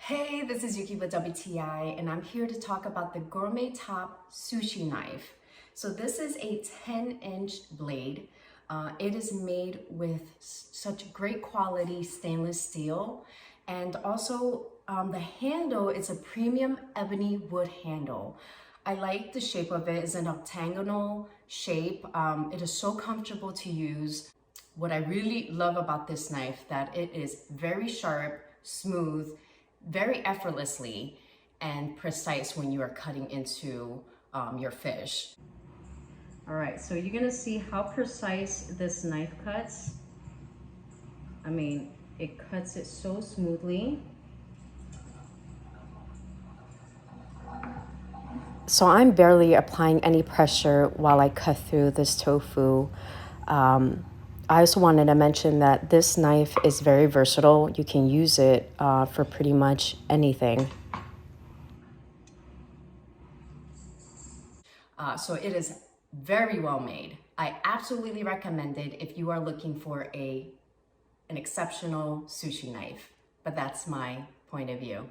Hey, this is Yuki with WTI, and I'm here to talk about the Gourmetop sushi knife. So this is a 10-inch blade. It is made with such great quality stainless steel, and also the handle is a premium ebony wood handle. I like the shape of it. It's an octagonal shape. It is so comfortable to use. What I really love about this knife, that it is very sharp, smooth, very effortlessly and precise when you are cutting into your fish. All right, so you're gonna see how precise this knife cuts. I mean, it cuts it so smoothly. So I'm barely applying any pressure while I cut through this tofu. I also wanted to mention that this knife is very versatile. You can use it for pretty much anything. So it is very well made. I absolutely recommend it if you are looking for an exceptional sushi knife. But that's my point of view.